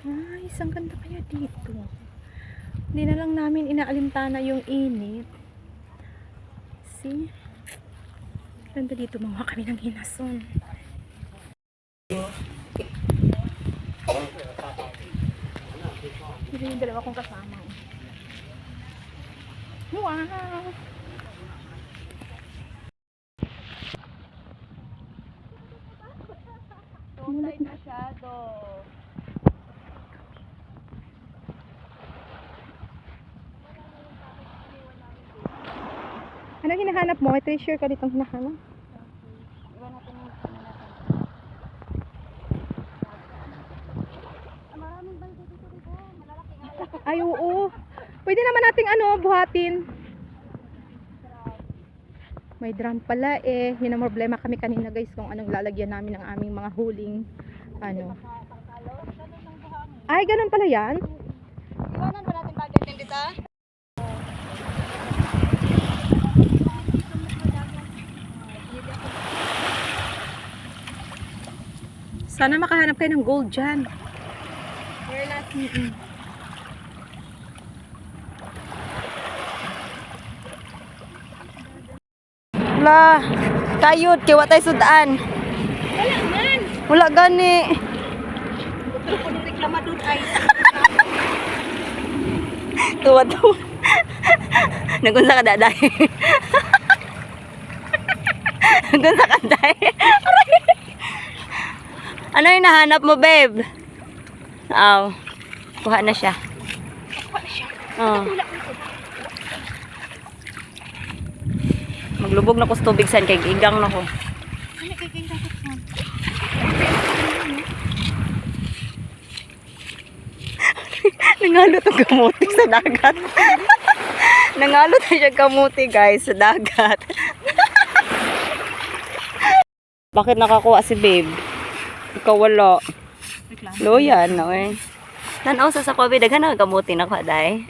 Guys, ang ganda kaya dito. Hindi na lang namin inaalintana yung init. See? Ganda dito, mamuha kami ng hinason. Hindi yung dalawa kong kasama. Wow! Mulat masyado. Ano hinahanap mo? May treasure ka ditong hinahanap? Iwan natin yung maraming balde dito dito. Malalaki nga. Ay, oo. Pwede naman nating buhatin. May drum pala eh. Yun ang problema kami kanina guys kung anong lalagyan namin ng aming mga huling Ay, ganun pala yan? Iwanan ba natin balde din dito? Sana makahanap kayo ng gold dyan. Where last Wala, kayod, kiwa tayo sudaan. Wala man. Wala gani. Pero kung reklama doon ay Tuwa-tuwa. Nagunsa ka daday. Nagunsa ka daday. Ano yung nahanap mo, babe? Aw, kuha na siya. Oh. Maglubog na ko sa tubig san kay gigang na ko. Nangalot ang kamuti sa dagat. Nangalot na siya kamuti guys sa dagat. Bakit nakakuha si babe? Ikaw wala. Loyan na eh. Nanaw sa COVID daghan na kamuti na ka day.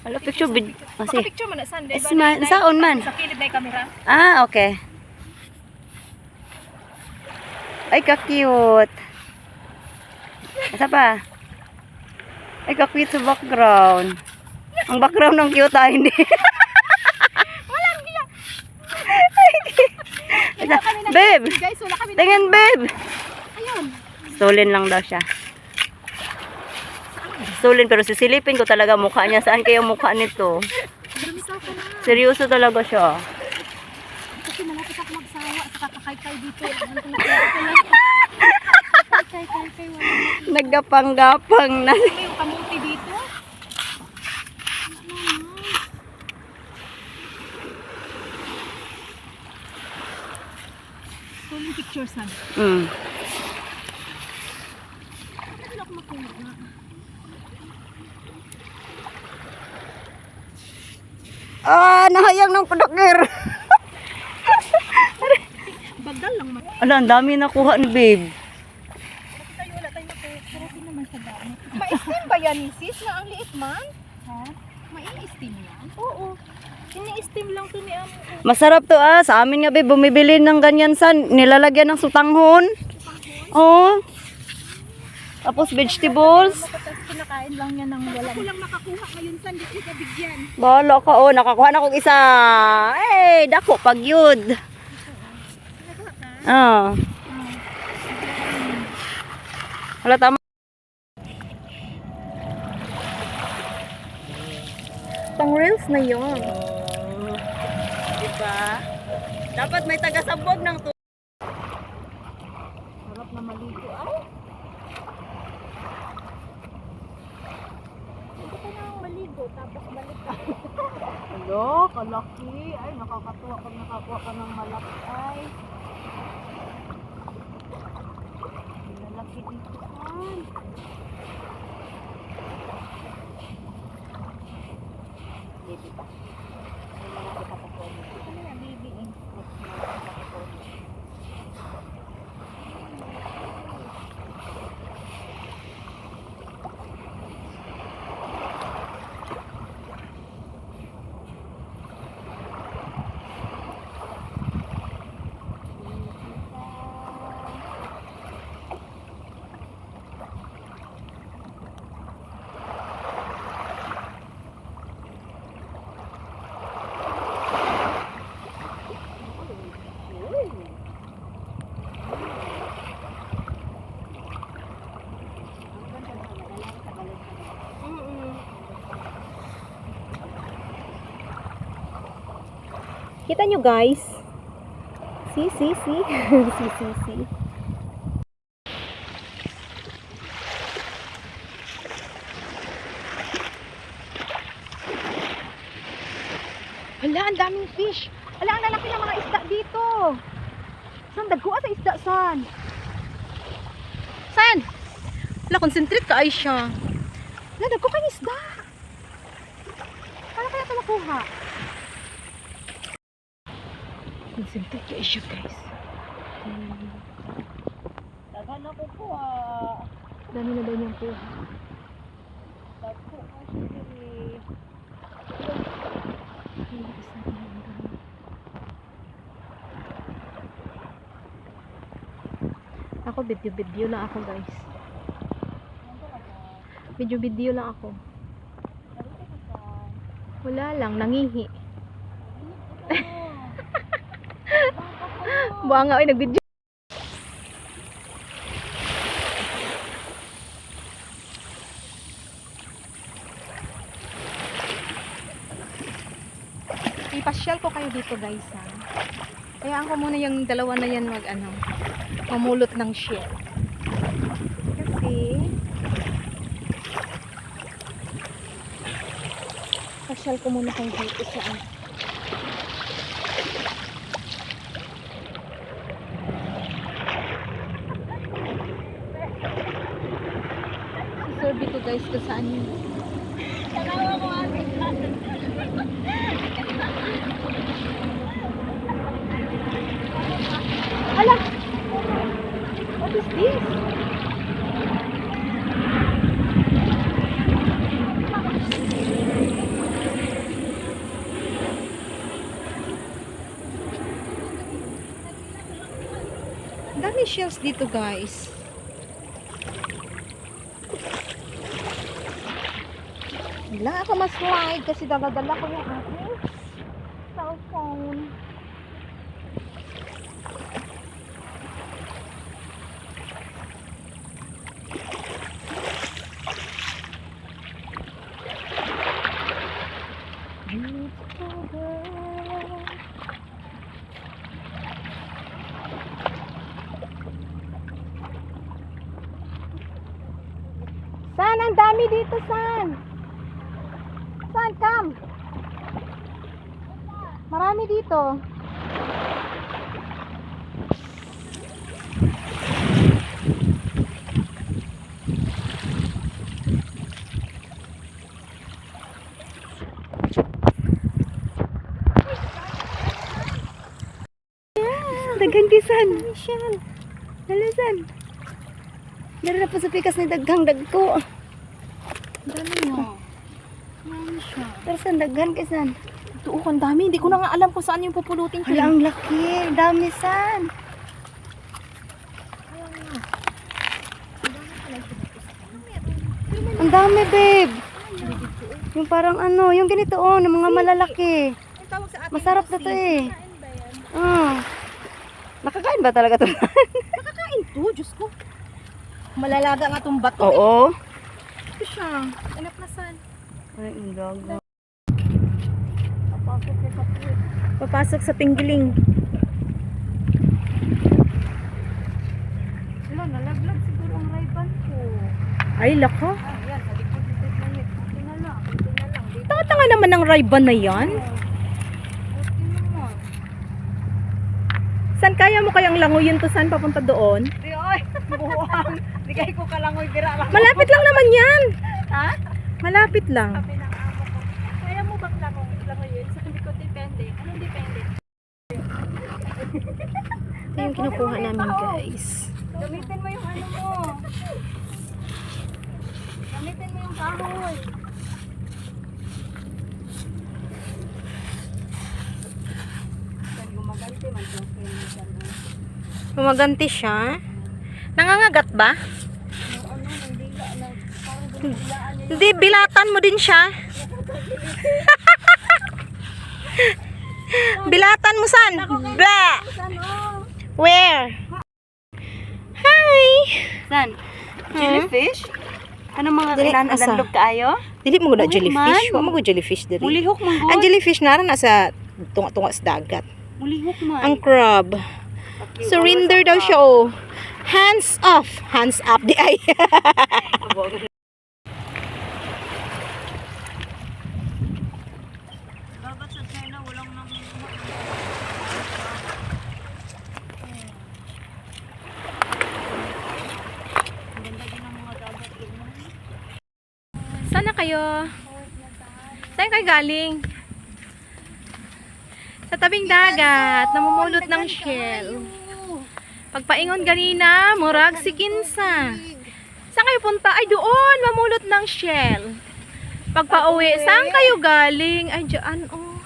Wala picture vid. Kasi picture mo na Sunday. saon man. Sa kilid na yung camera. Ah, okay. Ay, ka-cute. Isa pa. Ay, ka-cute sa background. Ang background ng cute hindi. Walang hiya. Babe, Guys, wala kami. tingin babe. Ayun. Stolen lang daw siya. Stolen pero sisilipin ko talaga mukha niya. Saan kaya mukha nito? Seryoso talaga siya. Kasi malapit ako magsawa sa kakakaykay dito. Kakakaykay wala. Naggapang-gapang na. Ano yung kamuti dito? Stolen pictures na. Mm. Ano ako makuha na? Ah, nahayang ng padakir. Bagdal lang man. Ala, ang dami nakuha ni babe. Tayo wala tayo nakuha naman sa dami. Ma-steam ba yan, sis? Na ang liit man? Ha? Ma-i-steam yan? Oo. Ini-steam lang to ni Amo. Masarap to ah. Sa amin nga babe, bumibili ng ganyan san. Nilalagyan ng sutanghon. Oh. Tapos vegetables. Tapos kinakain lang niya ng wala. Ako lang makakuha ngayon san, di ko bigyan. Bala ka oh, nakakuha na kong isa. Eh, dako pag yun. Ah. Wala tama. Pang reels na yun. Diba? Dapat may taga-sabog ng Harap na maligo ay. Ito ka nang maligo tapos balik ka. Hello, kalaki. Ay, nakakatuwa pag nakakuha ka ng malaki. Ay. Malaki dito. Ay. Baby pa. May mga kapatid. Ano yan, baby eh. Kita nyo guys. See. see. Hala, ang daming fish. Hala, ang lalaki ng mga isda dito. San, dagko sa isda, san? San? Hala, concentrate ka ay siya. Hala, dagko kang isda. Paano kaya ito makuha? Concentrate ka ay siya, guys. Daghan ako po Dami na daw niyang kuha. Dagko ko siya. Ako video lang ako guys. Video lang ako. Wala lang, nangihi. Buha nga ay nagvideo. Ipasyal ko kayo dito guys ha. Kayaan ko muna yung dalawa na yan mamulot ng shell. Kasi pasyal ko muna kayo dito sa Isorbi ko guys kung saan yun. Hala! What is this? Dami shells dito guys. Wala ako mas-slide kasi dala-dala ko yung aking cellphone. San? Ang dami dito, San? San? Come! Marami dito. Daghan di San. Dali San. Dari na po sa pikas ni daghang dagko. Dami nga. Dami siya. Pero San, daghan kay San. Tuo, ang dami. Hindi ko na nga alam kung saan yung pupulutin ko. Hala, ang laki. Dami San. Ang dami, babe. Yung parang yung ganito ng mga malalaki. Masarap na to eh. Nakakain ba talaga to? Nakakain to, Diyos ko. Malalaga nga itong bato. Oo. Ito siya. Anak na San. Ay, ang gago. Papasok sa pinggiling. Wala, nalaglag siguro ang rayban ko. Ay, lako. Yan, sa likod dito na yun. Ito na lang. Tanga naman ng Ray-Ban na yan. Buti naman. San kaya mo kayang langoyin to? San papunta doon? Di ay, buwang. Di kayo ko kalangoy bira lang. Malapit lang naman yan. Ha? Malapit lang. Sabi ng amo ko. Kaya mo bang langoyin? Sa hindi ko depende. Anong depende? Ito yung kinukuha namin, guys. Gamitin mo yung ano mo. Gamitin mo yung kahoy. Gumaganti man yung pinsan. Gumaganti siya. Nangangagat ba? Ano, nandila na. Parang binilaan niya. Hindi, bilatan mo din siya. Bilatan mo, San? Blah! Ano? Where? Hi! San? Jellyfish? Ano mga Dili, kailan asa? landlog kaayo? Dili mo na Uy, jellyfish. man. Wa mo jellyfish diri. Mulihok mong Ang jellyfish na sa tunga-tunga sa dagat. Mulihok man. Ang crab. Surrender daw siya, oh. Hands off. Hands up di ay. Dagat sa China, walang nang... Ang ganda din ng mga dagat. Saan na kayo? Saan kayo galing? Sa tabing dagat, namumulot ng shell. Pagpaingon ganina, murag si Kinsa. Saan kayo punta? Ay, doon, mamulot ng shell. Pagpa-uwi, saan kayo galing? Ay, dyan, oh.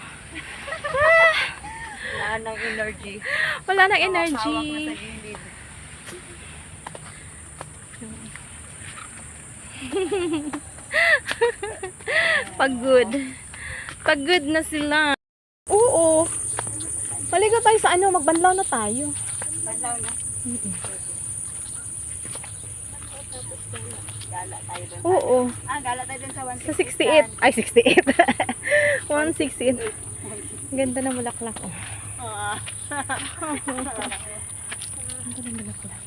Wala nang energy. Wala nang energy. Pagod. Pagod na sila. Oo. Paligo tayo sa ano, magbanlaw na tayo. Banlaw na. Gala tayo doon. Oo. Gala tayo doon sa Sa 68. Ay, 68. 168. Ganda ng bulaklak, oh. Ganda ng bulaklak.